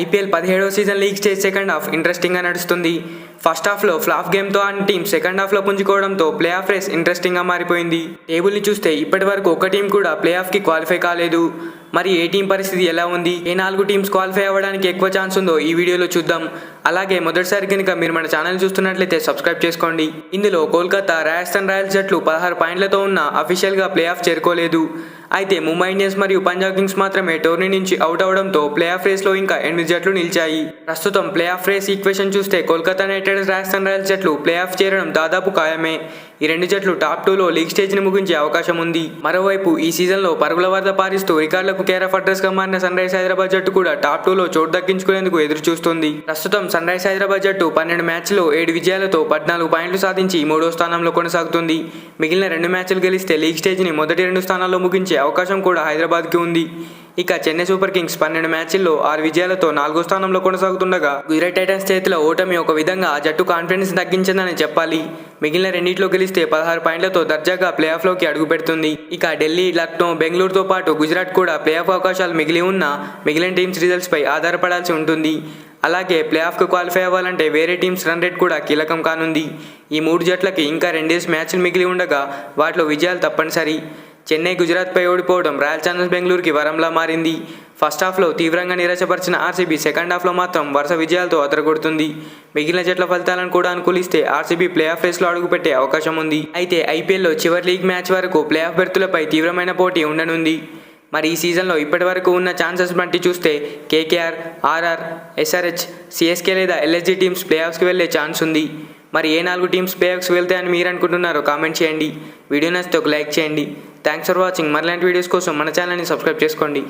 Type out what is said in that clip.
IPL 17వ season league stage second half ఇంట్రెస్టింగ్గా నడుస్తుంది. ఫస్ట్ హాఫ్లో ఫ్లాప్ గేమ్తో ఆడిన టీం సెకండ్ హాఫ్లో పుంజుకోవడంతో ప్లే ఆఫ్ రేస్ ఇంట్రెస్టింగ్గా మారిపోయింది. టేబుల్ని చూస్తే ఇప్పటి వరకు ఒక టీం కూడా ప్లే ఆఫ్కి క్వాలిఫై కాలేదు. మరి ఏ టీం పరిస్థితి ఎలా ఉంది, ఏ 4 టీమ్స్ క్వాలిఫై అవ్వడానికి ఎక్కువ ఛాన్స్ ఉందో ఈ వీడియోలో చూద్దాం. అలాగే మొదటిసారి కనుక మీరు మన ఛానల్ చూస్తున్నట్లయితే సబ్స్క్రైబ్ చేసుకోండి. ఇందులో కోల్కతా, రాజస్థాన్ రాయల్స్ జట్లు 16 పాయింట్లతో ఉన్న అఫీషియల్గా ప్లే ఆఫ్ చేరుకోలేదు. అయితే ముంబై ఇండియన్స్ మరియు పంజాబ్ కింగ్స్ మాత్రమే టోర్నీ నుంచి అవుట్ అవడంతో ప్లే ఆఫ్ రేస్లో ఇంకా 8 జట్లు నిలిచాయి. ప్రస్తుతం ప్లే ఆఫ్ రేస్ ఈక్వేషన్ చూస్తే Kolkata night riders, Rajasthan Royals జట్లు ప్లే ఆఫ్ చేరడం దాదాపు ఖాయమే. ఈ 2 జట్లు టాప్ 2లో లీగ్ స్టేజ్ని ముగించే అవకాశం ఉంది. మరోవైపు ఈ సీజన్లో పరుగుల వరద పారిస్తూ రికార్డులకు కేర్ ఆఫ్ అడ్రస్గా మారిన సన్ రైజర్స్ హైదరాబాద్ జట్టు కూడా టాప్ 2లో చోటు దక్కించుకునేందుకు ఎదురు చూస్తుంది. ప్రస్తుతం సన్ రైజర్స్ హైదరాబాద్ జట్టు 12 మ్యాచ్ల్లో 7 విజయాలతో 14 పాయింట్లు సాధించి 3వ స్థానంలో కొనసాగుతుంది. మిగిలిన 2 మ్యాచ్లు గెలిస్తే లీగ్ స్టేజ్ని మొదటి 2 స్థానాల్లో ముగించే అవకాశం కూడా హైదరాబాద్కి ఉంది. ఇక చెన్నై సూపర్ కింగ్స్ 12 మ్యాచ్ల్లో 6 విజయాలతో 4వ స్థానంలో కొనసాగుతుండగా, గుజరాత్ టైటన్స్ చేతిలో ఓటమి ఒక విధంగా ఆ జట్టు కాన్ఫిడెన్స్ తగ్గించిందని చెప్పాలి. మిగిలిన 2 గెలిస్తే 16 పాయింట్లతో దర్జాగా ప్లే ఆఫ్లోకి అడుగు పెడుతుంది. ఇక ఢిల్లీ, లక్నో, బెంగళూరుతో పాటు గుజరాత్ కూడా ప్లే ఆఫ్ అవకాశాలు మిగిలి ఉన్నా మిగిలిన టీమ్స్ రిజల్ట్స్పై ఆధారపడాల్సి ఉంటుంది. అలాగే ప్లే ఆఫ్కు క్వాలిఫై అవ్వాలంటే వేరే టీమ్స్ రన్ రేట్ కూడా కీలకం కానుంది. ఈ 3 జట్లకి ఇంకా 2 మ్యాచ్లు మిగిలి ఉండగా వాటిలో విజయాలు తప్పనిసరి. చెన్నై గుజరాత్పై ఓడిపోవడం రాయల్ ఛాలెంజర్స్ బెంగళూరుకి వరంలా మారింది. ఫస్ట్ హాఫ్లో తీవ్రంగా నిరాశపరిచిన ఆర్సీబీ సెకండ్ హాఫ్లో మాత్రం వరుస విజయాలతో అదరగొడుతుంది. మిగిలిన జట్ల ఫలితాలను కూడా అనుకూలిస్తే ఆర్సీబీ ప్లే ఆఫ్ రేస్లో అడుగుపెట్టే అవకాశం ఉంది. అయితే ఐపీఎల్లో చివరి లీగ్ మ్యాచ్ వరకు ప్లే ఆఫ్ బెర్తులపై తీవ్రమైన పోటీ ఉండనుంది. మరి ఈ సీజన్లో ఇప్పటి వరకు ఉన్న ఛాన్సెస్ బట్టి చూస్తే కేకేఆర్, ఆర్ఆర్, ఎస్ఆర్హెచ్, సిఎస్కే లేదా ఎల్ఎస్జీ టీమ్స్ ప్లే ఆఫ్స్కి వెళ్లే ఛాన్స్ ఉంది. మరి ఏ 4 టీమ్స్ ప్లే ఆఫ్స్కి వెళ్తాయని మీరు అనుకుంటున్నారో కామెంట్ చేయండి. వీడియో నచ్చితే ఒక లైక్ చేయండి. Thanks for watching. మరిలాంటి వీడియోస్ కోసం మన ఛానల్ని సబ్స్క్రైబ్ చేసుకోండి.